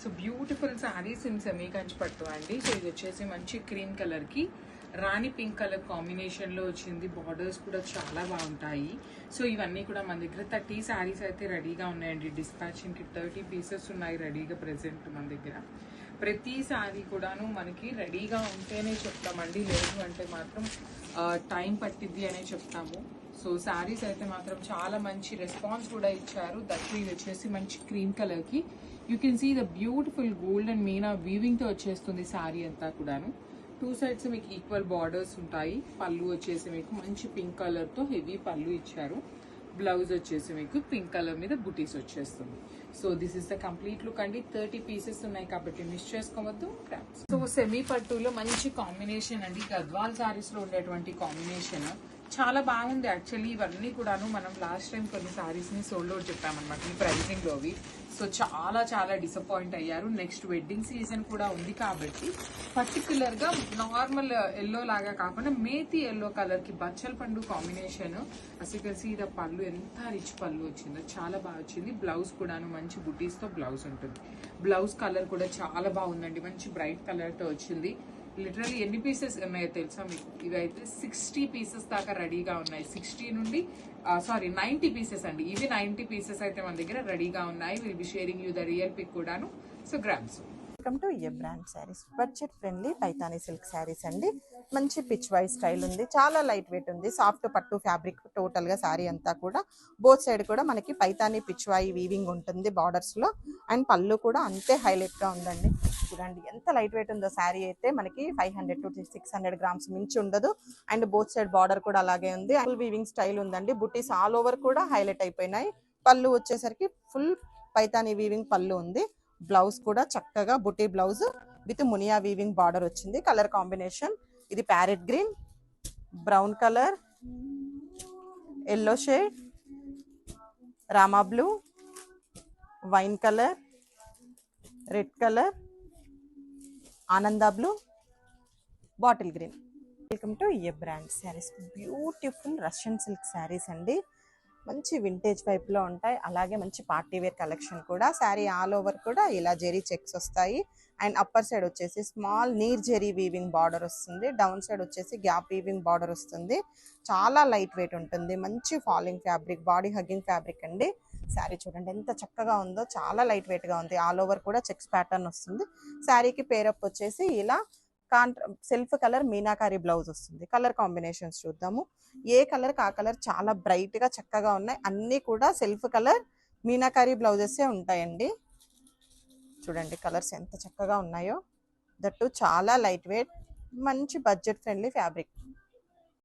So beautiful saris in semi Kanchi పట్టు అండి. So ఇది వచ్చేసి మంచి క్రీమ్ కలర్ కి రాణి పింక్ కలర్ కాంబినేషన్ లో వచ్చింది. బార్డర్స్ కూడా చాలా బాగుంటాయి. సో ఇవన్నీ కూడా మన దగ్గర 30 సారీస్ అయితే రెడీగా ఉన్నాయండి. డిస్పాచింగ్ కి 30 పీసెస్ ఉన్నాయి రెడీగా ప్రెసెంట్ మన దగ్గర. ప్రతి సారీ కూడాను మనకి రెడీగా ఉంటేనే చెప్తామండి, లేదు అంటే మాత్రం టైం పట్టిద్ది అనే చెప్తాము. సో సారీస్ అయితే మాత్రం చాలా మంచి రెస్పాన్స్ కూడా ఇచ్చారు. దట్ ఇది వచ్చేసి మంచి క్రీమ్ కలర్ కి you can see the beautiful gold and meena weaving తో వచ్చేస్తుంది సారీ అంతా కూడాను. 2 సైడ్స్ మీకు ఈక్వల్ బార్డర్స్ ఉంటాయి. పళ్ళు వచ్చేసి మీకు మంచి పింక్ కలర్ తో హెవీ పళ్ళు ఇచ్చారు. బ్లౌజ్ వచ్చేసి మీకు పింక్ కలర్ మీద బుటీస్ వచ్చేస్తుంది. So this is the complete look అండి. 30 పీసెస్ ఉన్నాయి కాబట్టి మిస్ చేసుకోవద్దు. సో సెమీ పట్టులో మంచి కాంబినేషన్ అండి. గద్వాల్ సారీస్ లో ఉండేటువంటి కాంబినేషన్ చాలా బాగుంది. యాక్చువల్లీ ఇవన్నీ కూడాను మనం లాస్ట్ టైం కొన్ని సారీస్ ని సోల్డ్ అవుట్ చెప్పామన్నమాట ఈ ప్రైసింగ్ లోవి. సో చాలా చాలా డిసప్పాయింట్ అయ్యారు. నెక్స్ట్ వెడ్డింగ్ సీజన్ కూడా ఉంది కాబట్టి పర్టికులర్ గా నార్మల్ ఎల్లో లాగా కాకుండా మేతి ఎల్లో కలర్ కి బచ్చల పండు కాంబినేషన్. అసలు సీదా పళ్ళు ఎంత రిచ్ పళ్ళు వచ్చిందో చాలా బాగా వచ్చింది. బ్లౌజ్ కూడాను మంచి బుటీస్ తో బ్లౌజ్ ఉంటుంది. బ్లౌజ్ కలర్ కూడా చాలా బాగుందండి. మంచి బ్రైట్ కలర్ తో వచ్చింది. లిటరల్లీ ఎన్ని పీసెస్ ఉన్నాయో తెలుసా మీకు? ఇవైతే 60 పీసెస్ దాకా రెడీగా ఉన్నాయి. 60 నుండి 90 పీసెస్ అండి. ఇవి 90 పీసెస్ అయితే మన దగ్గర రెడీగా ఉన్నాయి. Will be sharing you the real pic కూడాను. సో గ్రామ్స్ welcome to A brand saris. Budget friendly Paithani silk saris అండి. మంచి పిచ్ వైజ్ స్టైల్ ఉంది. చాలా లైట్ వెయిట్ ఉంది. సాఫ్ట్ పట్టు ఫ్యాబ్రిక్ టోటల్ గా శారీ అంతా కూడా. బోత్ సైడ్ కూడా మనకి పైతానీ పిచ్ వై వీవింగ్ ఉంటుంది బార్డర్స్ లో. అండ్ పళ్ళు కూడా అంతే హైలైట్ గా ఉందండి. చూడండి ఎంత లైట్ వెయిట్ ఉందో శారీ అయితే. మనకి 500 to 600 గ్రామ్స్ మించి ఉండదు. అండ్ బోత్ సైడ్ బార్డర్ కూడా అలాగే ఉంది. ఫుల్ వీవింగ్ స్టైల్ ఉందండి. బుటీస్ ఆల్ ఓవర్ కూడా హైలైట్ అయిపోయినాయి. పళ్ళు వచ్చేసరికి ఫుల్ పైతానీ వీవింగ్ పళ్ళు ఉంది. బ్లౌజ్ కూడా చక్కగా బుటీ బ్లౌజ్ విత్ మునియా వీవింగ్ బార్డర్ వచ్చింది. కలర్ కాంబినేషన్ ఇది parrot green, brown colour, yellow shade, Rama blue, wine colour, red colour, Ananda blue, bottle green. Welcome to A brand saris. Beautiful Russian silk saris అండి. మంచి వింటేజ్ వైప్ లో ఉంటాయి. అలాగే మంచి పార్టీ వేర్ కలెక్షన్ కూడా. శారీ ఆల్ ఓవర్ కూడా ఇలా జెరీ చెక్స్ వస్తాయి. అండ్ అప్పర్ సైడ్ వచ్చేసి స్మాల్ నీర్ జెరీ వీవింగ్ బార్డర్ వస్తుంది. డౌన్ సైడ్ వచ్చేసి గ్యాప్ వీవింగ్ బార్డర్ వస్తుంది. చాలా లైట్ వెయిట్ ఉంటుంది. మంచి falling fabric, body hugging fabric అండి. శారీ చూడండి ఎంత చక్కగా ఉందో. చాలా లైట్ వెయిట్ గా ఉంది. ఆల్ ఓవర్ కూడా చెక్స్ ప్యాటర్న్ వస్తుంది. శారీకి పేరప్ వచ్చేసి ఇలా సెల్ఫ్ కలర్ మీనాకారి బ్లౌజ్ వస్తుంది. కలర్ కాంబినేషన్స్ చూద్దాము. ఏ కలర్ ఆ కలర్ చాలా బ్రైట్ గా చక్కగా ఉన్నాయి. అన్ని కూడా సెల్ఫ్ కలర్ మీనాకారి బ్లౌజెస్ ఉంటాయండి. చూడండి కలర్స్ ఎంత చక్కగా ఉన్నాయో. దట్టు చాలా లైట్ వెయిట్, మంచి బడ్జెట్ ఫ్రెండ్లీ ఫ్యాబ్రిక్.